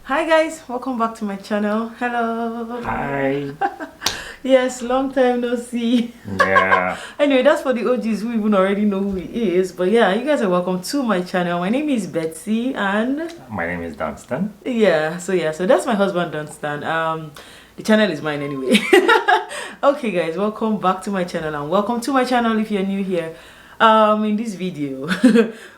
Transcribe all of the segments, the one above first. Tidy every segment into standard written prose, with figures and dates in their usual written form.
Hi guys, welcome back to my channel. Hello. Hi. Yes, long time no see. Yeah. Anyway, that's for the OGs who even already know who he is. But yeah, you guys are welcome to my channel. My name is Betsy and My name is Dunstan. So that's my husband Dunstan. The channel is mine anyway. Okay guys, welcome back to my channel and welcome to my channel if you're new here. In this video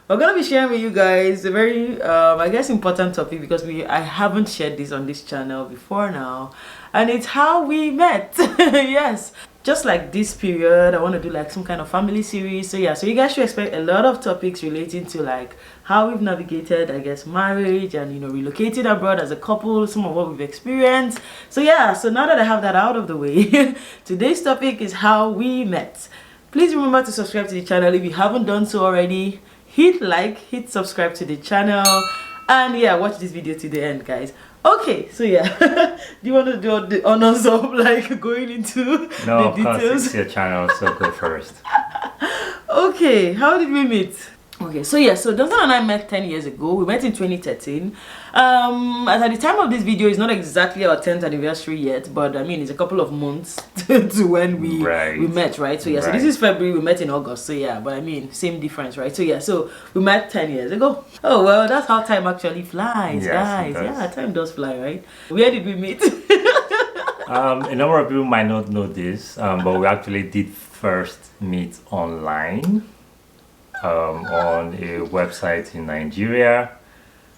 we're gonna be sharing with you guys a very I guess important topic because I haven't shared this on this channel before now, and it's how we met. Yes, just like this period I want to do like some kind of family series. So yeah, so you guys should expect a lot of topics relating to like how we've navigated, I guess, marriage and relocated abroad as a couple, some of what we've experienced. So yeah, so now that I have that out of the way, today's topic is how we met. Please remember to subscribe to the channel if you haven't done so already. Hit like, hit subscribe to the channel, and yeah, watch this video to the end, guys. Okay, so yeah, do you want to do the honors of like going into No, the of details? course, it's your channel, so go first. Okay, how did we meet? Okay, so yeah, so Dunstan and I met 10 years ago. We met in 2013. As at the time of this video, it's not exactly our 10th anniversary yet, but I mean, it's a couple of months to when we met, right? So yeah, so this is February, we met in August, so yeah, but I mean, same difference, right? So yeah, so we met 10 years ago. Oh, well, that's how time actually flies, yes, guys. Yeah, time does fly, right? Where did we meet? A number of people might not know this, but we actually did first meet online. On a website in Nigeria.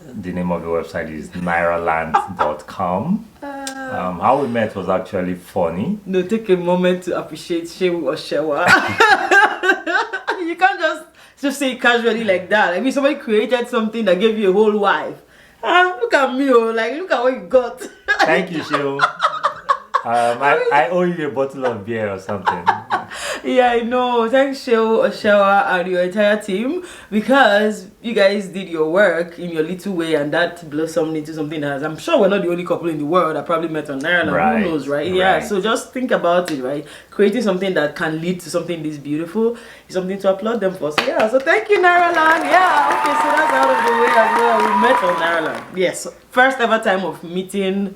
The name of the website is nairaland.com. How we met was actually funny. No, take a moment to appreciate Shehu or Shewa. You can't just say it casually like that. I mean, somebody created something that gave you a whole wife. Look at me, like look at what you got. Thank you, Shehu. I owe you a bottle of beer or something. Yeah, I know. Thanks, Shehu, Oshawa, and your entire team, because you guys did your work in your little way, and that blossomed into something that I'm sure we're not the only couple in the world that probably met on Ireland. Right. Who knows, right? Yeah. So just think about it, right? Creating something that can lead to something this beautiful is something to applaud them for. So yeah. So thank you, Nairaland. Yeah. Okay. So that's out of the way as well. We met on Ireland. Yes. First ever time of meeting.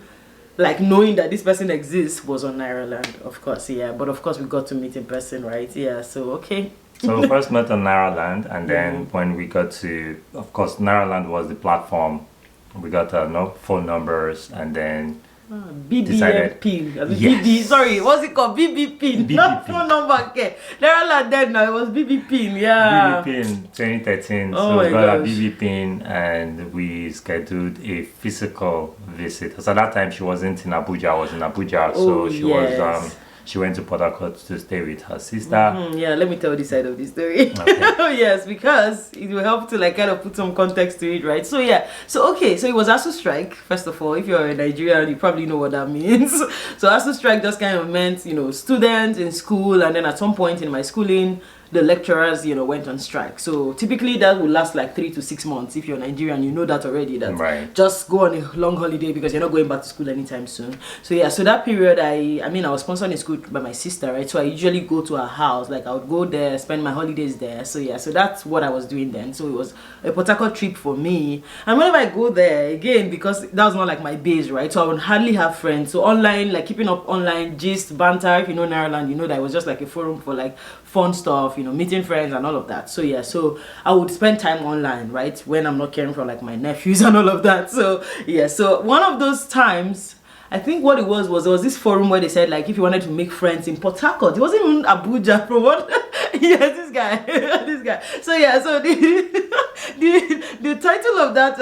Like knowing that this person exists was on Ireland, of course, yeah. But of course we got to meet in person, right? Yeah, so okay. So we first met on Ireland, and then when we got to, of course, Ireland was the platform. We got phone numbers, and then BBM pin. Yes. BB, sorry, what's it called? BB pin. BB Not pin. phone number. Okay. Ireland then now it was BB pin. Yeah. BB pin 2013. Oh so we got gosh. a BB pin, and we scheduled a physical visit. So at that time she wasn't in Abuja. I was in Abuja, so she went to Port Harcourt to stay with her sister. Yeah, let me tell this side of the story. Okay. Yes, because it will help to like kind of put some context to it, right? So yeah, so okay, so it was ASU strike. First of all, if you're a Nigerian, you probably know what that means. So ASU strike just kind of meant, students in school, and then at some point in my schooling, the lecturers, went on strike. So typically that will last like 3 to 6 months. If you're Nigerian, you know that already. That right. Just go on a long holiday because you're not going back to school anytime soon. So yeah, so that period, I was sponsored in school by my sister, right? So I usually go to her house. Like I would go there, spend my holidays there. So yeah, so that's what I was doing then. So it was a Port Harcourt trip for me. And whenever I go there, again, because that was not like my base, right? So I would hardly have friends. So online, like keeping up online, gist, banter. If you know Ireland, you know that it was just like a forum for like fun stuff, meeting friends and all of that. So yeah, so I would spend time online, right, when I'm not caring for like my nephews and all of that. So yeah, so one of those times, I think what it was there was this forum where they said like if you wanted to make friends in Port Harcourt, it wasn't even Abuja from what yes, this guy this guy. So yeah, so the title of that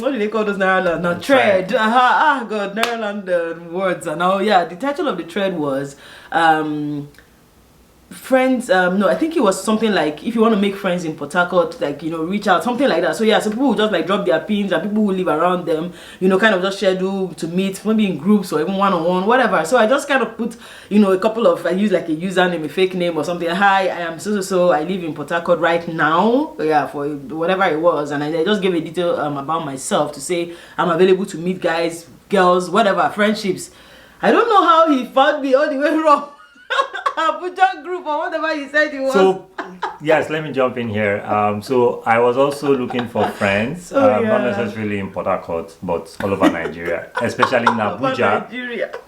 what do they call those Nairaland now? Thread. God, Nairaland words. And now yeah, the title of the thread was friends, no, I think it was something like if you want to make friends in Port Harcourt, like reach out, something like that. So yeah, so people will just like drop their pins, and people who live around them, kind of just schedule to meet, maybe in groups or even one-on-one, whatever. So I just kind of put a couple of, I use like a username, a fake name or something. Hi, I am so I live in Port Harcourt right now, yeah, for whatever it was. And I just gave a detail about myself to say I'm available to meet guys, girls, whatever, friendships. I don't know how he found me all the way from Abuja group or whatever he said he was. So Yes, let me jump in here. So I was also looking for friends, not necessarily in Port Harcourt, but all over Nigeria, especially in Abuja.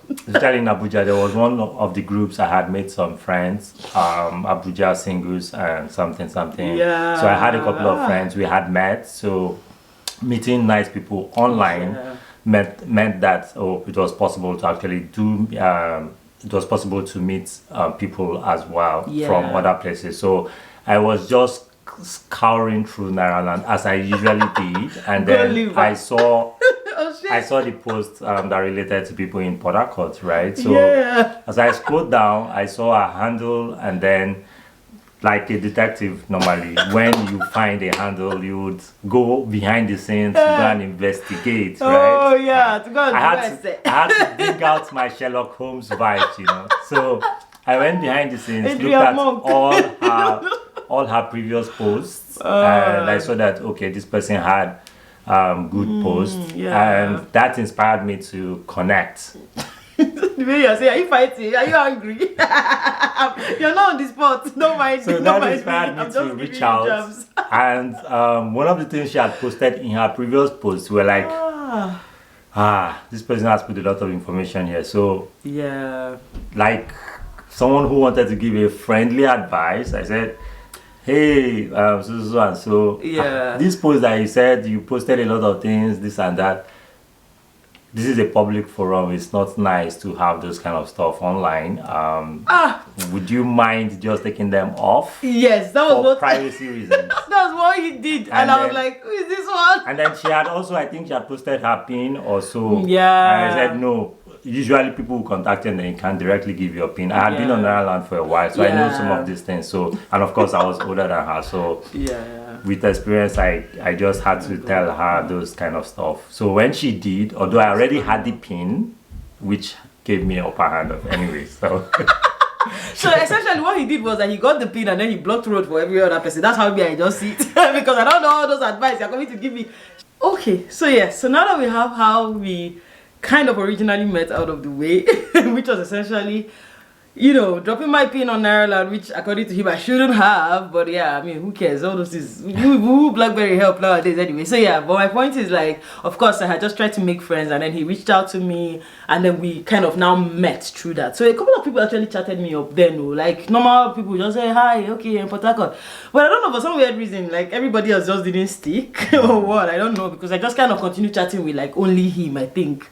Especially in Abuja, there was one of the groups I had made some friends, Abuja singles and something. Yeah. So I had a couple of friends. We had met. So meeting nice people online meant that it was possible to actually do. It was possible to meet people as well from other places. So I was just scouring through Nairaland as I usually did, and then I saw the post that related to people in Port Harcourt, right? So as I scrolled down, I saw a handle, and then like a detective normally, when you find a handle, you would go behind the scenes to go and investigate, right? Oh yeah, to go and I had to dig out my Sherlock Holmes vibes, you know. So I went behind the scenes, looked at all her previous posts, and I saw that this person had good posts, and that inspired me to connect. The way you're saying, are you fighting? Are you angry? You're not on the spot. Don't mind. So that inspired me to reach out. And one of the things she had posted in her previous posts were like, this person has put a lot of information here. So like someone who wanted to give a friendly advice, I said, hey, so this post that you said you posted a lot of things, this and that. This is a public forum. It's not nice to have those kind of stuff online. Would you mind just taking them off? Yes, that was for privacy reasons. That's what he did, and I was like, "Who is this one?" And then she had also, I think, she had posted her pin or so. Yeah. And I said no. Usually people who contact you and then you can directly give your pin. I had been on Ireland for a while, so I know some of these things. So, and of course I was older than her, so with experience, I just had to tell her those kind of stuff. So when she did, although I already had the pin, which gave me an upper hand of anyway, so. So essentially what he did was that he got the pin and then he blocked road for every other person. That's how I just see it. Because I don't know all those advice you're coming to give me. Okay, so so now that we have how we kind of originally met out of the way, which was essentially, dropping my pin on Ireland, which according to him I shouldn't have, but I mean, who cares? All those is who BlackBerry help nowadays anyway. So but my point is, like, of course I had just tried to make friends, and then he reached out to me, and then we kind of now met through that. So a couple of people actually chatted me up then, like normal people just say hi, okay, in Port Harcourt. But I don't know, for some weird reason, like everybody else just didn't stick or what, I don't know, because I just kind of continued chatting with like only him, I think,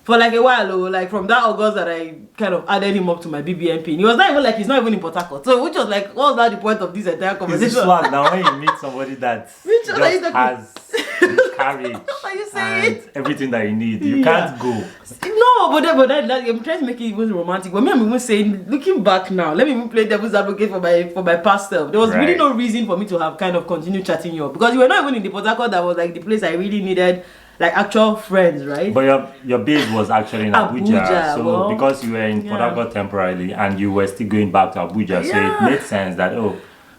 for like a while, like from that August that I kind of added him up to my BBMP. And he was not even like, he's not even in Port Harcourt. So which was like, what was that the point of this entire conversation? It's swag now when you meet somebody that just has courage and everything that you need. You can't go. No, but then I'm trying to make it even romantic. But me, I'm even saying, looking back now, let me even play devil's advocate for my past self. There was really no reason for me to have kind of continued chatting you up, because you were not even in the Port Harcourt that was like the place I really needed like actual friends, right? But your base was actually in Abuja, so because you were in Port Harcourt temporarily and you were still going back to Abuja, so it made sense that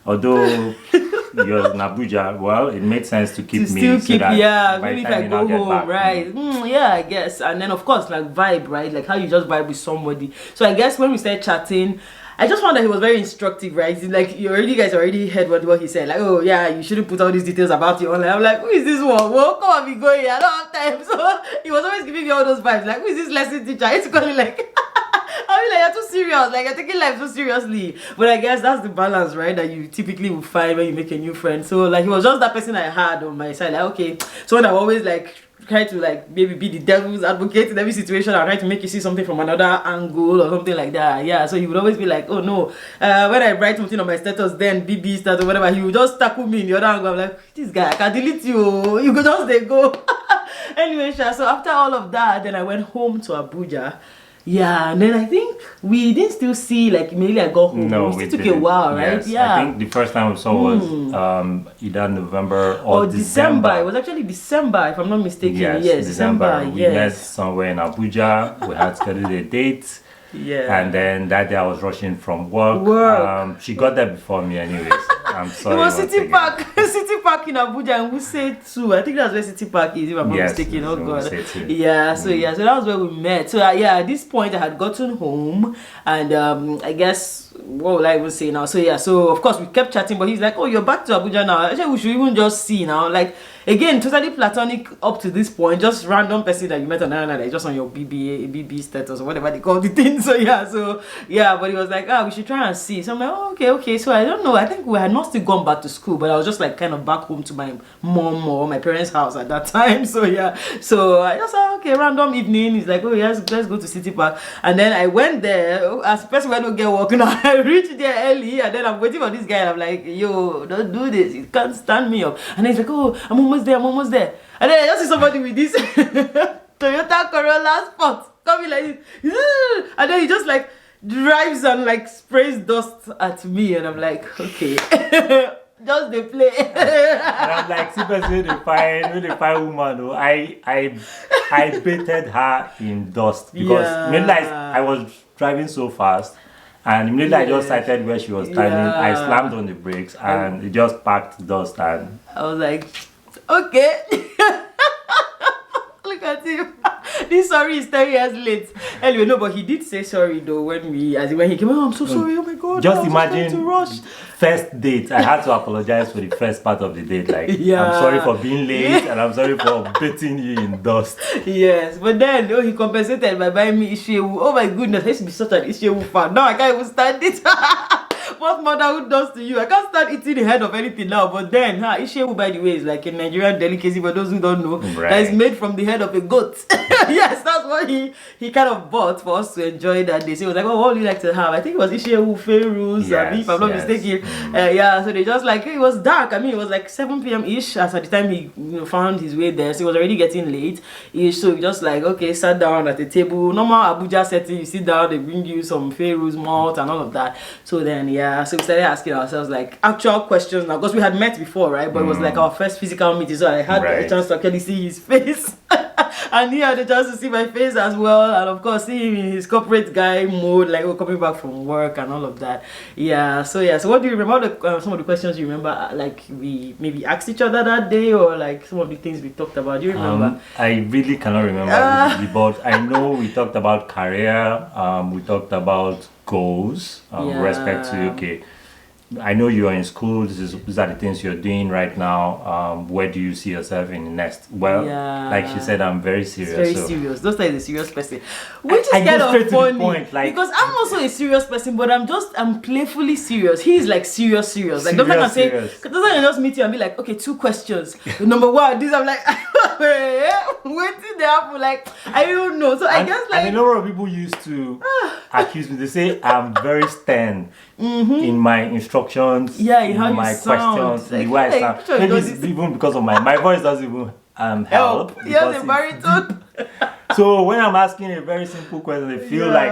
although you're in Abuja, well, it made sense to keep me. Still keep, by maybe the if I time go home, back, right? I guess. And then of course, like vibe, right? Like how you just vibe with somebody. So I guess when we started chatting, I just found that he was very instructive, right? It's like you guys already heard what he said. Like, oh yeah, you shouldn't put all these details about you online. I'm like, who is this one? Well, come on, be going. I don't have time. So he was always giving me all those vibes. Like, who is this lesson teacher? It's calling like, I mean, like, you're too serious. Like, you're taking life so seriously. But I guess that's the balance, right? That you typically will find when you make a new friend. So like, he was just that person I had on my side. Like, okay, so when I always like try to like maybe be the devil's advocate in every situation, I try to make you see something from another angle or something like that. So he would always be like, oh no, when I write something on my status, then BB status or whatever, he would just tackle me in the other angle. I'm like, this guy, I can delete you. You could just go. Anyway, so after all of that, then I went home to Abuja. And then I think we didn't still see, like immediately I got home. No, it still took a while, right? Yes. I think the first time we saw was either November or December. It was actually December, if I'm not mistaken. Yes, December. We met somewhere in Abuja. We had scheduled a date. And then that day I was rushing from work. She got there before me anyways. I'm sorry. It was City Park in Abuja, and we said too. I think that's where City Park is, if I'm not mistaken. Oh god. So that was where we met. So at this point I had gotten home, and I guess what will I even say now? So yeah, so of course we kept chatting, but he's like, oh, you're back to Abuja now. I said we should even just see now. Like, again, totally platonic up to this point, just random person that you met on another like just on your BB status or whatever they call the thing. So yeah, but he was like, we should try and see. So I'm like, oh, okay. So I don't know. I think we had not still gone back to school, but I was just like kind of back home to my mom or my parents' house at that time. So yeah, so I just said, okay, random evening. He's like, oh yes, let's go to City Park. And then I went there as a person who don't get work now. I reached there early, and then I'm waiting for this guy. And I'm like, yo, don't do this. You can't stand me up. And he's like, oh, I'm almost there. And then I just see somebody with this Toyota Corolla Sport coming like this, and then he just like drives and like sprays dust at me, and I'm like, okay. Just they play. And I'm like, see, when they find woman, oh, I baited her in dust because immediately I was driving so fast, and immediately I just sighted where she was standing. I slammed on the brakes, and it just packed dust, and I was like, okay. Look at him. This sorry is 10 years late. Anyway, no, but he did say sorry though when he came. Oh, I'm so sorry. Oh my god. Just imagine to rush. First date. I had to apologize for the first part of the date. Like, I'm sorry for being late, and I'm sorry for beating you in dust. Yes, but then he compensated by buying me Ishewu. Oh my goodness, I used to be such an Ishewu fan. Now I can't even stand it. What motherhood does to you? I can't start eating the head of anything now. But then, Ishewu, by the way, is like a Nigerian delicacy. For those who don't know, that is made from the head of a goat. Yes, that's what he kind of bought for us to enjoy that day. So he was like, oh, what would you like to have? I think it was Ishewu, Feru's, if I'm not mistaken. So they just like, it was dark. I mean, it was like 7 p.m. ish as at the time he found his way there. So it was already getting late ish. So we just like, okay, sat down at the table. Normal Abuja setting, you sit down, they bring you some Feru's malt and all of that. So then, so we started asking ourselves like actual questions now, because we had met before, right? But it was like our first physical meeting, so I had a chance to actually see his face. And he had a chance to see my face as well, and of course see him in his corporate guy mode, like we're coming back from work and all of that. So what do you remember? Some of the questions you remember, like we maybe asked each other that day, or like some of the things we talked about. Do you remember? I really cannot remember, but I know we talked about career. We talked about goals, respect to okay. I know you're in school. These are the things you're doing right now. Where do you see yourself in the next? Well, like she said, I'm very serious. Very serious. Those are the serious person, which is kind of funny point, like, because I'm also a serious person, but I'm playfully serious. He's like serious. Like don't I say, doesn't just meet you and be like, okay, 2 questions. Number 1, this I'm like, waiting there for like I don't know. So I guess like and a number of people used to accuse me. They say I'm very stern in my instructions, in my questions, like, the way I sound. Maybe it's even because of my voice doesn't even help. Yes, a baritone. So when I'm asking a very simple question, they feel like,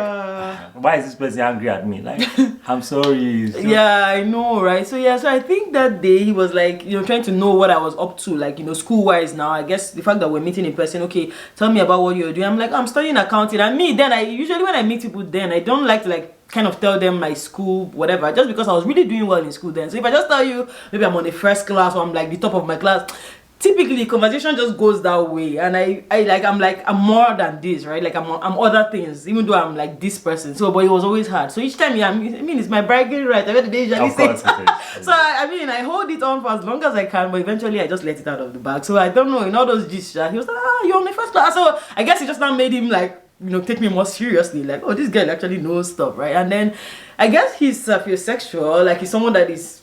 why is this person angry at me? Like, I'm sorry. I know, right? So I think that day he was like, trying to know what I was up to, like, school-wise now. I guess the fact that we're meeting in person, okay, tell me about what you're doing. I'm like, I'm studying accounting. And me, then I usually when I meet people then, I don't like to like kind of tell them my school, whatever, just because I was really doing well in school then. So if I just tell you, maybe I'm on the first class or I'm like the top of my class, typically conversation just goes that way, and I'm more than this, right? Like I'm other things, even though I'm like this person. So but it was always hard. So each time, it's my bragging right. I bet the usually say. So I hold it on for as long as I can, but eventually I just let it out of the bag. So I don't know, in all those gestures, he was like, you're on the first class. So I guess it just now made him like, take me more seriously, like, oh, this girl actually knows stuff, right? And then I guess he's sapiosexual, like he's someone that is,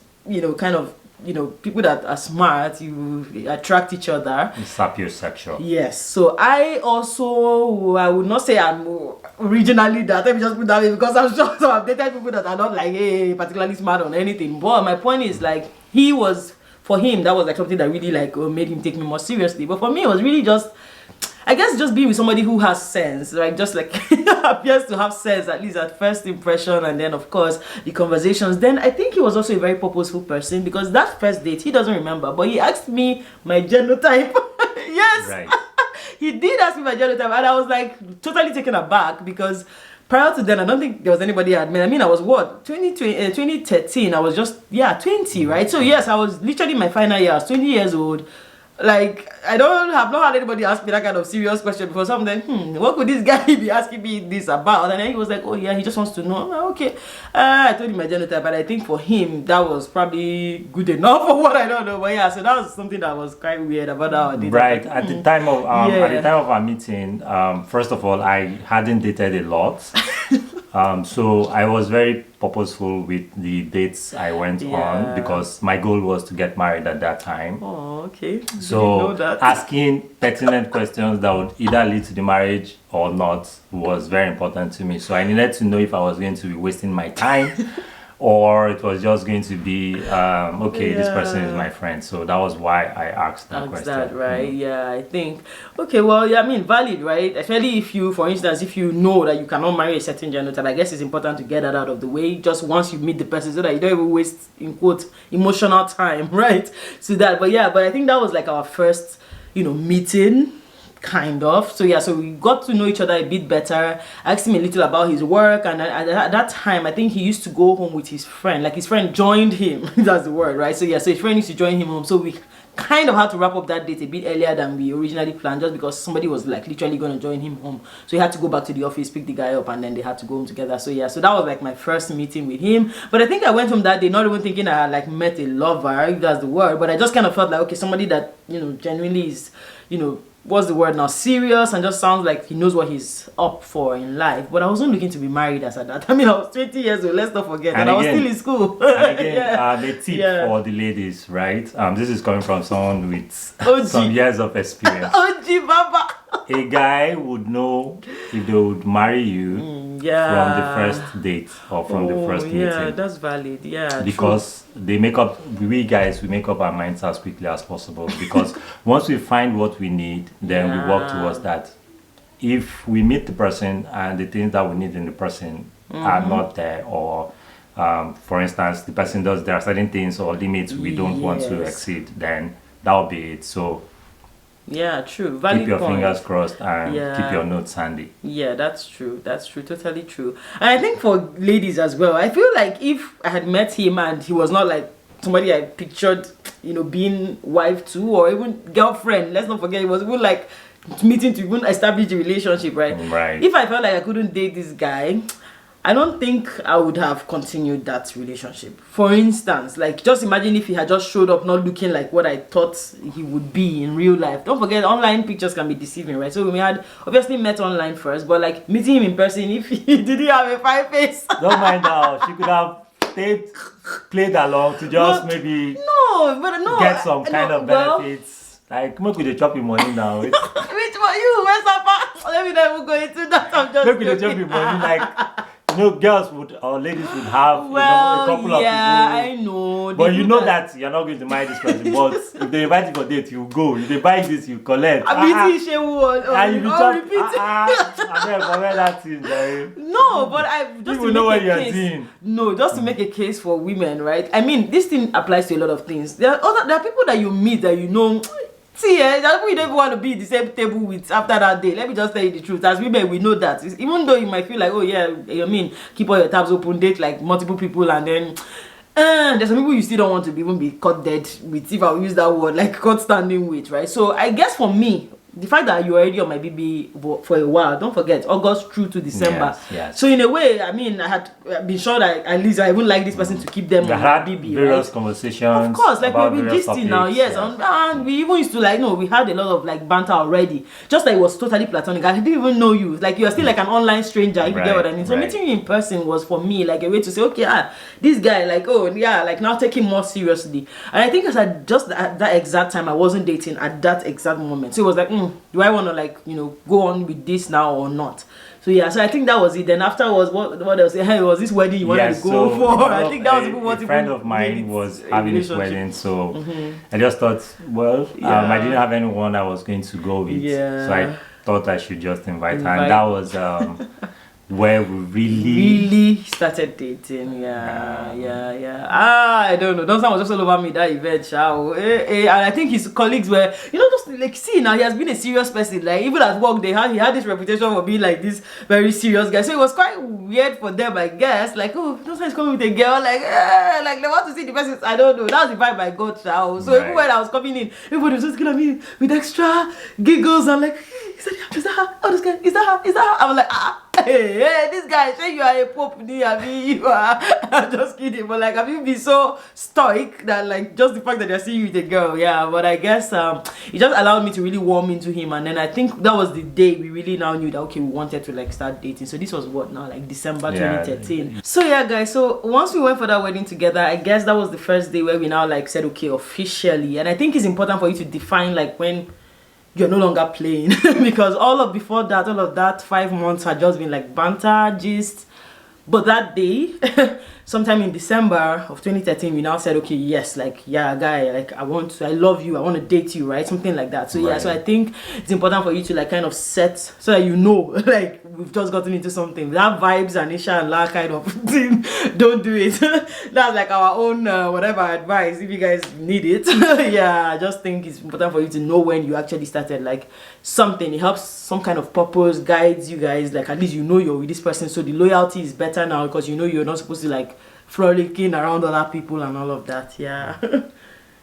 kind of, people that are smart, you attract each other. Sapiosexual. Yes. So I would not say I'm originally that. Let me just put that way, because I'm sure some I've dated people that are not like particularly smart on anything. But my point is like for him that was like something that really like made him take me more seriously. But for me it was really just, I guess, just being with somebody who has sense, right? Just like appears to have sense, at least at first impression, and then of course the conversations. Then I think he was also a very purposeful person, because that first date he doesn't remember, but he asked me my genotype. Yes, right. He did ask me my genotype, and I was like totally taken aback, because prior to then I don't think there was anybody I had met. I mean, I was 2013, I was just 20, right? So yes, I was literally in my final year. I was 20 years old. Like, I don't have not had anybody ask me that kind of serious question before. So I'm like, what could this guy be asking me this about? And then he was like, oh yeah, he just wants to know. I'm like, okay. I told him my genotype, but I think for him that was probably good enough for what I don't know. But yeah, so that was something that was quite weird about how I did. Right. At the time of our meeting, first of all, I hadn't dated a lot. So I was very purposeful with the dates I went on because my goal was to get married at that time. Oh, okay. So asking pertinent questions that would either lead to the marriage or not was very important to me. So I needed to know if I was going to be wasting my time or it was just going to be this person is my friend. So that was why I asked that question. That, right? Yeah, I think. Okay, well, yeah, I mean, valid, right? Especially if you, for instance, if you know that you cannot marry a certain genotype, I guess it's important to get that out of the way just once you meet the person so that you don't even waste, in quote, emotional time, right? So that, but yeah, but I think that was like our first, meeting. Kind of. So yeah, so we got to know each other a bit better. I asked him a little about his work, and at that time I think he used to go home with his friend. Like his friend joined him. That's the word, right? So yeah, so his friend used to join him home. So we kind of had to wrap up that date a bit earlier than we originally planned, just because somebody was like literally going to join him home. So he had to go back to the office, pick the guy up, and then they had to go home together. So yeah, so that was like my first meeting with him. But I think I went home that day not even thinking I had like met a lover, if that's the word, but I just kind of felt like, okay, somebody that genuinely is what's the word now, serious, and just sounds like he knows what he's up for in life. But I wasn't looking to be married as at that. I mean, I was 20 years old, let's not forget, and I was still in school. And again, the tip for the ladies, right? This is coming from someone with some years of experience. OG Baba. A guy would know if they would marry you from the first date or from the first meeting. Yeah, that's valid. Yeah, because we make up our minds as quickly as possible. Because once we find what we need, then we work towards that. If we meet the person and the things that we need in the person are not there, or for instance, the person there are certain things or limits we don't want to exceed, then that'll be it. So yeah, true. Valid keep your point. Fingers crossed and keep your notes handy. Yeah, that's true. That's true. Totally true. And I think for ladies as well, I feel like if I had met him and he was not like somebody I pictured, being wife to or even girlfriend, let's not forget, it was even like meeting to even establish a relationship, right? Right. If I felt like I couldn't date this guy, I don't think I would have continued that relationship. For instance, like just imagine if he had just showed up not looking like what I thought he would be in real life. Don't forget, online pictures can be deceiving, right? So we had obviously met online first, but like meeting him in person, if he didn't have a fine face. Don't mind now, she could have played along to just get some kind of benefits. Like, make we dey chop your money now. Which one? You? Where's that? Let me never go into that. I'm just make we dey chop your money. Like, girls would or ladies would have a couple of people. I know. But you know that you're not going to marry this person. But if they invite you for date, you go. If they buy this, you collect. And you repeat. That thing, right? No, but I just people know what you're doing. No, just to make a case for women, right? I mean, this thing applies to a lot of things. There are people that you meet that see, there are people you don't even want to be at the same table with after that day. Let me just tell you the truth. As women, we know that. Even though you might feel like, oh yeah, keep all your tabs open, date like multiple people, and then there's some people you still don't want to even be caught dead with, if I'll use that word, like caught standing with, right? So I guess for me, the fact that you're already on my BB for a while, don't forget, August through to December. Yes. So in a way, I mean, I had been sure that at least I would like this person to keep them on my BB. Various conversations. Of course, like about we just now, yes. And we even used to we had a lot of like banter already. Just like it was totally platonic. I didn't even know you. Like you're still like an online stranger, if you get what I mean. So meeting you in person was for me like a way to say, okay, this guy, like, oh yeah, like now take him more seriously. And I think just at that exact time I wasn't dating at that exact moment. So it was like, do I want to go on with this now or not? So yeah, so I think that was it. Then afterwards, what else? Hey, was this wedding you wanted to go for? I think that was what a friend of mine was having his wedding, so I just thought, I didn't have anyone I was going to go with, so I thought I should just invite her, and that was where we really started dating. Yeah. I don't know. Don Sam was just all over me that event, and I think his colleagues were, just like, see now he has been a serious person. Like even at work, he had this reputation for being like this very serious guy. So it was quite weird for them, I guess. Like, oh, Don Sam is coming with a girl, like they want to see the person. I don't know. That was the vibe I got, So even when I was coming in, everybody was just looking at me with extra giggles and like, is that her? Oh, this guy, is that her? I was like, hey, this guy, say you are a pope, I mean, you are. I'm just kidding, but like, have you been so stoic that like just the fact that they're seeing you with a girl, but I guess it just allowed me to really warm into him, and then I think that was the day we really now knew that okay, we wanted to like start dating. So this was what now, like December 2013. So yeah, guys. So once we went for that wedding together, I guess that was the first day where we now like said okay, officially. And I think it's important for you to define like when you're no longer playing because all of that 5 months had just been like banter, gist. But that day, sometime in December of 2013, we now said, okay, yes, like, yeah, guy, like, I love you, I want to date you, right? Something like that. So, yeah, so I think it's important for you to, like, kind of set, so that you know, like, we've just gotten into something. That vibes and Isha and La kind of thing, don't do it. That's, like, our own, whatever advice, if you guys need it. Yeah, I just think it's important for you to know when you actually started, like, something. It helps some kind of purpose, guides you guys, like, at least you know you're with this person, so the loyalty is better now because you know you're not supposed to like frolicking around other people and all of that. Yeah.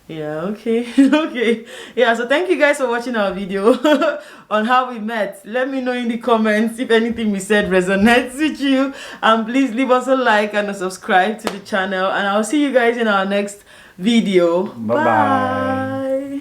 Yeah, okay. Yeah, so thank you guys for watching our video on how we met. Let me know in the comments if anything we said resonates with you, and please leave us a like and a subscribe to the channel, and I'll see you guys in our next video. Bye.